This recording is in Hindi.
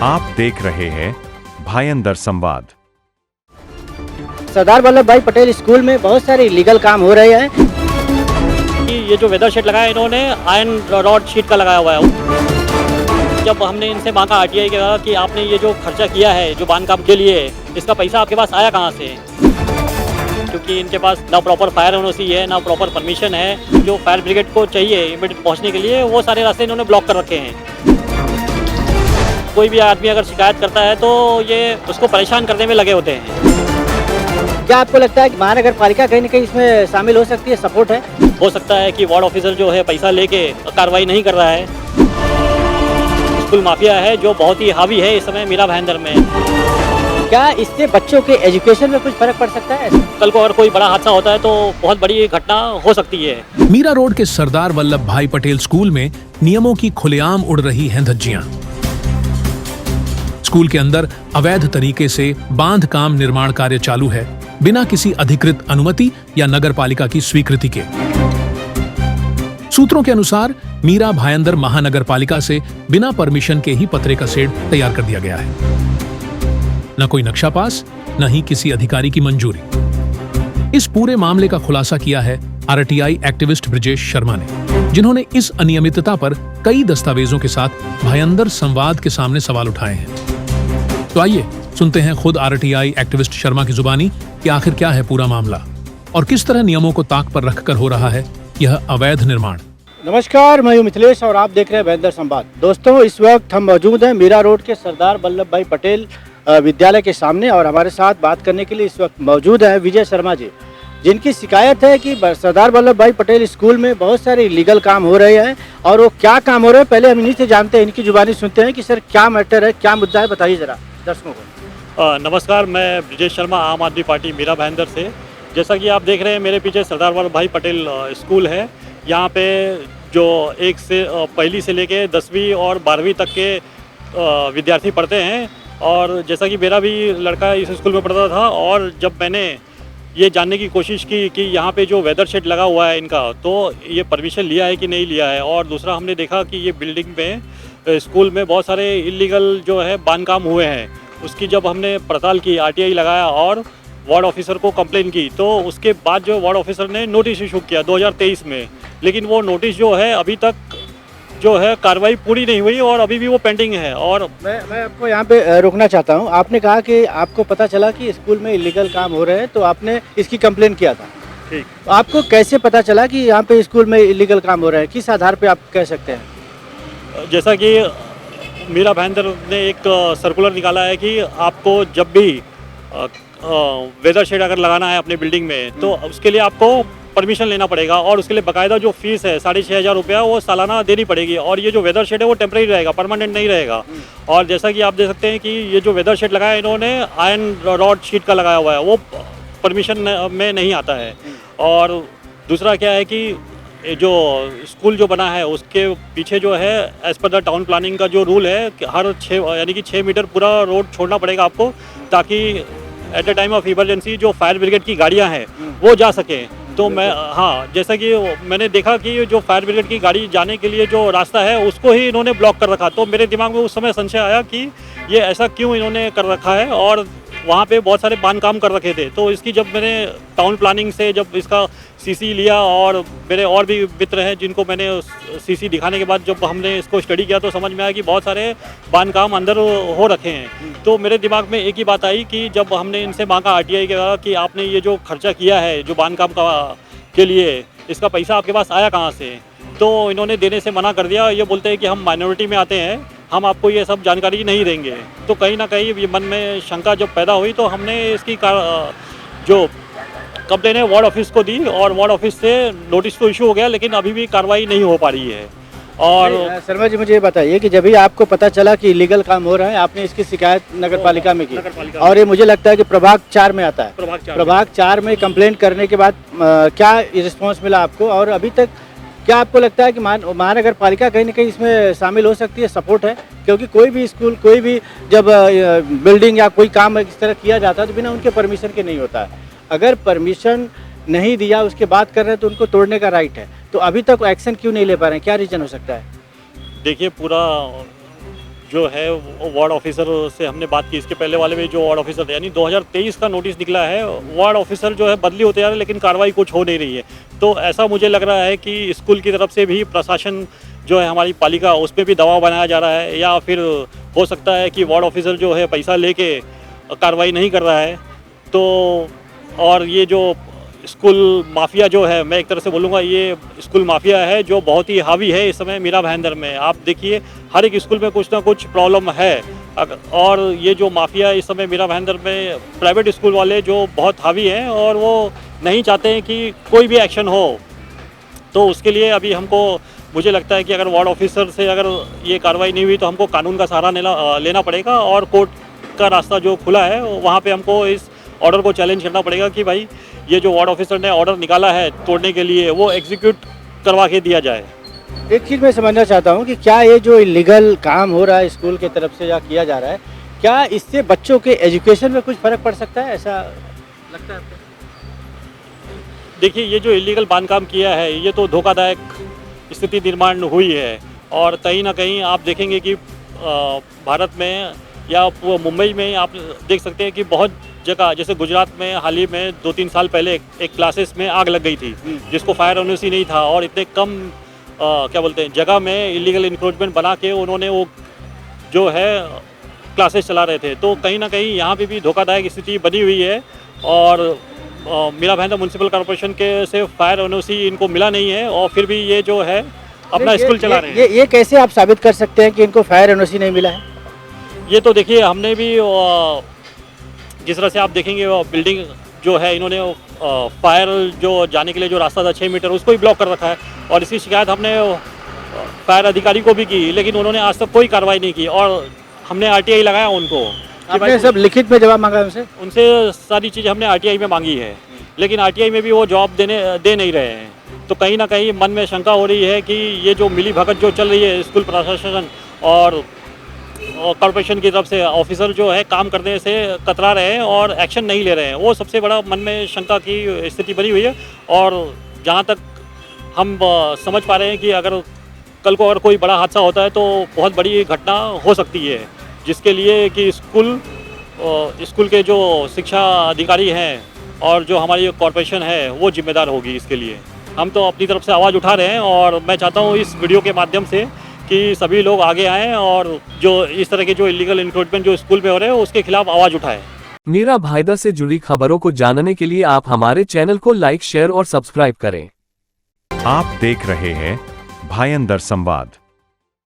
आप देख रहे हैं भायंदर संवाद। सरदार वल्लभ भाई पटेल स्कूल में बहुत सारे इलीगल काम हो रहे हैं। ये जो वेदर शेड लगाया इन्होंने आयरन रॉड शीट का लगाया हुआ है। जब हमने इनसे मांगा आरटीआई का कि आपने ये जो खर्चा किया है जो बांधकाम के लिए, इसका पैसा आपके पास आया कहाँ से? क्योंकि इनके पास ना प्रॉपर फायर एनओसी है, ना प्रॉपर परमिशन है। जो फायर ब्रिगेड को चाहिए इमीडिएट पहुँचने के लिए, वो सारे रास्ते इन्होंने ब्लॉक कर रखे हैं। कोई भी आदमी अगर शिकायत करता है तो ये उसको परेशान करने में लगे होते हैं। क्या आपको लगता है कि महानगर पालिका कहीं न कहीं इसमें शामिल हो सकती है, सपोर्ट है? हो सकता है कि वार्ड ऑफिसर जो है पैसा लेके कार्रवाई नहीं कर रहा है। स्कूल माफिया है जो बहुत ही हावी है इस समय मीरा भायंदर में। क्या इससे बच्चों के एजुकेशन में कुछ फर्क पड़ सकता है? कल को अगर कोई बड़ा हादसा होता है तो बहुत बड़ी घटना हो सकती है। मीरा रोड के सरदार वल्लभ भाई पटेल स्कूल में नियमों की खुलेआम उड़ रही हैं धज्जियां। स्कूल के अंदर अवैध तरीके से बांध काम निर्माण कार्य चालू है, बिना किसी अधिकृत अनुमति या नगर पालिका की स्वीकृति के। सूत्रों के अनुसार मीरा भायंदर महानगर पालिका से बिना परमिशन के ही पतरे का शेड तैयार कर दिया गया है। न कोई नक्शा पास, न ही किसी अधिकारी की मंजूरी। इस पूरे मामले का खुलासा किया है आरटीआई एक्टिविस्ट ब्रिजेश शर्मा ने, जिन्होंने इस अनियमितता पर कई दस्तावेजों के साथ भायंदर संवाद के सामने सवाल उठाए हैं। तो आइए सुनते हैं खुद आरटीआई एक्टिविस्ट शर्मा की जुबानी कि आखिर क्या है पूरा मामला और किस तरह नियमों को ताक पर रखकर हो रहा है यह अवैध निर्माण। नमस्कार, मैं हूं मिथिलेश और आप देख रहे हैं भायंदर संवाद। दोस्तों, इस वक्त हम मौजूद हैं मीरा रोड के सरदार वल्लभ भाई पटेल विद्यालय के सामने और हमारे साथ बात करने के लिए इस वक्त मौजूद हैं विजय शर्मा जी, जिनकी शिकायत है कि सरदार वल्लभ भाई पटेल स्कूल में बहुत सारे इलीगल काम हो रहे हैं। और वो क्या काम हो रहे हैं, पहले हम इन्हीं से जानते हैं, इनकी जुबानी सुनते हैं कि सर क्या मैटर है, क्या मुद्दा है, बताइए जरा दर्शकों को। नमस्कार, मैं ब्रिजेश शर्मा, आम आदमी पार्टी मीरा भायंदर से। जैसा कि आप देख रहे हैं मेरे पीछे सरदार वल्लभ भाई पटेल स्कूल है। यहाँ पे जो एक से पहली से लेके 10वीं और 12वीं तक के विद्यार्थी पढ़ते हैं। और जैसा कि मेरा भी लड़का इस स्कूल में पढ़ता था, और जब मैंने ये जानने की कोशिश की कि यहाँ पे जो वेदर शेड लगा हुआ है इनका, तो ये परमिशन लिया है कि नहीं लिया है। और दूसरा हमने देखा कि ये बिल्डिंग में स्कूल में बहुत सारे इलीगल जो है बांधकाम हुए हैं। उसकी जब हमने पड़ताल की, आरटीआई लगाया और वार्ड ऑफिसर को कंप्लेन की, तो उसके बाद जो वार्ड ऑफिसर ने नोटिस इशू किया 2023 में। लेकिन वो नोटिस जो है अभी तक जो है कार्रवाई पूरी नहीं हुई और अभी भी वो पेंडिंग है। और मैं आपको यहाँ पे रोकना चाहता हूँ। आपने कहा कि आपको पता चला कि स्कूल में इलीगल काम हो रहे हैं, तो आपने इसकी कंप्लेन किया था। ठीक, तो आपको कैसे पता चला कि यहाँ पे स्कूल में इलीगल काम हो रहे हैं, किस आधार पे आप कह सकते हैं? जैसा कि मीरा भायंदर ने एक सर्कुलर निकाला है कि आपको जब भी वेदर शेड अगर लगाना है अपने बिल्डिंग में, तो उसके लिए आपको परमिशन लेना पड़ेगा और उसके लिए बाकायदा जो फीस है 6,500 रुपया वो सालाना देनी पड़ेगी। और ये जो वेदर शेड है वो टेम्परेरी रहेगा, परमानेंट नहीं रहेगा। और जैसा कि आप देख सकते हैं कि ये जो वेदर शेड लगाया इन्होंने आयरन रॉड शीट का लगाया हुआ है, वो परमिशन में नहीं आता है। और दूसरा क्या है कि जो स्कूल जो बना है उसके पीछे जो है as per the town planning का जो रूल है कि हर 6 मीटर पूरा रोड छोड़ना पड़ेगा आपको, ताकि at the time of emergency जो फायर ब्रिगेड की गाड़ियां हैं वो जा सकें। तो मैं जैसा कि मैंने देखा कि जो फायर ब्रिगेड की गाड़ी जाने के लिए जो रास्ता है उसको ही इन्होंने ब्लॉक कर रखा। तो मेरे दिमाग में उस समय संशय आया कि ये ऐसा क्यों इन्होंने कर रखा है, और वहाँ पे बहुत सारे बांधकाम कर रखे थे। तो इसकी जब मैंने टाउन प्लानिंग से जब इसका सीसी लिया, और मेरे और भी मित्र हैं जिनको मैंने सीसी दिखाने के बाद जब हमने इसको स्टडी किया, तो समझ में आया कि बहुत सारे बांधकाम अंदर हो रखे हैं। तो मेरे दिमाग में एक ही बात आई कि जब हमने इनसे मांगा आरटीआई का कि आपने ये जो खर्चा किया है जो बांधकाम के लिए, इसका पैसा आपके पास आया कहाँ से, तो इन्होंने देने से मना कर दिया। ये बोलते हैं कि हम माइनॉरिटी में आते हैं, हम आपको ये सब जानकारी नहीं देंगे। तो कहीं ना कहीं ये मन में शंका जब पैदा हुई, तो हमने इसकी जो कंप्लेन है वार्ड ऑफिस को दी, और वार्ड ऑफिस से नोटिस तो इशू हो गया, लेकिन अभी भी कार्रवाई नहीं हो पा रही है। और शर्मा जी, मुझे ये बताइए कि जब भी आपको पता चला कि इलीगल काम हो रहा है, आपने इसकी शिकायत नगर पालिका में की, और ये मुझे लगता है कि प्रभाग 4 में आता है। प्रभाग 4 में कंप्लेन करने के बाद क्या रिस्पॉन्स मिला आपको, और अभी तक क्या आपको लगता है कि महानगर पालिका कहीं ना कहीं इसमें शामिल हो सकती है, सपोर्ट है? क्योंकि कोई भी स्कूल, कोई भी जब बिल्डिंग या कोई काम इस तरह किया जाता है तो बिना उनके परमिशन के नहीं होता है। अगर परमिशन नहीं दिया उसके बाद कर रहे हैं तो उनको तोड़ने का राइट है। तो अभी तक एक्शन क्यों नहीं ले पा रहे हैं, क्या रीज़न हो सकता है? देखिए, पूरा जो है वो वार्ड ऑफिसर से हमने बात की। इसके पहले वाले में जो वार्ड ऑफिसर थे, यानी 2023 का नोटिस निकला है, वार्ड ऑफिसर जो है बदली होते जा रहे हैं लेकिन कार्रवाई कुछ हो नहीं रही है। तो ऐसा मुझे लग रहा है कि स्कूल की तरफ से भी प्रशासन जो है हमारी पालिका, उस पर भी दबाव बनाया जा रहा है, या फिर हो सकता है कि वार्ड ऑफिसर जो है पैसा लेके कार्रवाई नहीं कर रहा है। तो और ये जो स्कूल माफिया जो है, मैं एक तरह से बोलूँगा ये स्कूल माफिया है जो बहुत ही हावी है इस समय मीरा भाईंदर में। आप देखिए हर एक स्कूल में कुछ ना कुछ प्रॉब्लम है, और ये जो माफिया इस समय मीरा भाईंदर में, प्राइवेट स्कूल वाले जो बहुत हावी हैं और वो नहीं चाहते हैं कि कोई भी एक्शन हो। तो उसके लिए अभी हमको, मुझे लगता है कि अगर वार्ड ऑफिसर से अगर ये कार्रवाई नहीं हुई तो हमको कानून का सहारा लेना पड़ेगा, और कोर्ट का रास्ता जो खुला है वहाँ पे हमको इस ऑर्डर को चैलेंज करना पड़ेगा कि भाई ये जो वार्ड ऑफिसर ने ऑर्डर निकाला है तोड़ने के लिए, वो एग्जीक्यूट करवा के दिया जाए। एक चीज़ मैं समझना चाहता हूँ कि क्या ये जो इलीगल काम हो रहा है स्कूल की तरफ से या किया जा रहा है, क्या इससे बच्चों के एजुकेशन में कुछ फ़र्क पड़ सकता है, ऐसा लगता है आपको? देखिए ये जो इलीगल बांधकाम किया है ये तो धोखादायक स्थिति निर्माण हुई है, और कहीं ना कहीं आप देखेंगे कि भारत में या मुंबई में आप देख सकते हैं कि बहुत जगह, जैसे गुजरात में हाल ही में 2-3 साल पहले एक क्लासेस में आग लग गई थी जिसको फायर एनओसी नहीं था, और इतने कम क्या बोलते हैं जगह में इलीगल इंक्रोचमेंट बना के उन्होंने वो जो है क्लासेस चला रहे थे। तो कहीं ना कहीं यहाँ पे भी धोखादायक स्थिति बनी हुई है, और मीरा भाईंदर म्यूनसिपल कॉर्पोरेशन के से फायर एनओसी इनको मिला नहीं है, और फिर भी ये जो है अपना स्कूल चला रहे हैं। ये कैसे आप साबित कर सकते हैं कि इनको फायर एनओसी नहीं मिला है? ये तो देखिए हमने भी जिस तरह से आप देखेंगे बिल्डिंग जो है, इन्होंने फायर जो जाने के लिए जो रास्ता था 6 मीटर, उसको ही ब्लॉक कर रखा है, और इसकी शिकायत हमने फायर अधिकारी को भी की, लेकिन उन्होंने आज तक कोई कार्रवाई नहीं की, और हमने आरटीआई लगाया उनको। आपने सब लिखित में जवाब मांगा उनसे सारी चीज़ें हमने आरटीआई में मांगी है, लेकिन आरटीआई में भी वो जवाब दे नहीं रहे हैं। तो कहीं ना कहीं मन में शंका हो रही है कि ये जो मिली भगत जो चल रही है स्कूल प्रशासन और कॉर्पोरेशन की तरफ से, ऑफिसर जो है काम करने से कतरा रहे हैं और एक्शन नहीं ले रहे हैं, वो सबसे बड़ा मन में शंका की स्थिति बनी हुई है। और जहाँ तक हम समझ पा रहे हैं कि अगर कल को अगर कोई बड़ा हादसा होता है तो बहुत बड़ी घटना हो सकती है, जिसके लिए कि स्कूल के जो शिक्षा अधिकारी हैं और जो हमारी कॉर्पोरेशन है वो जिम्मेदार होगी इसके लिए। हम तो अपनी तरफ से आवाज़ उठा रहे हैं, और मैं चाहता हूँ इस वीडियो के माध्यम से कि सभी लोग आगे आएँ और जो इस तरह के जो इलीगल इंक्रोचमेंट जो स्कूल में हो रहे हैं उसके खिलाफ आवाज़ उठाएं। मीरा भाईंदर से जुड़ी खबरों को जानने के लिए आप हमारे चैनल को लाइक, शेयर और सब्सक्राइब करें। आप देख रहे हैं भाईंदर संवाद।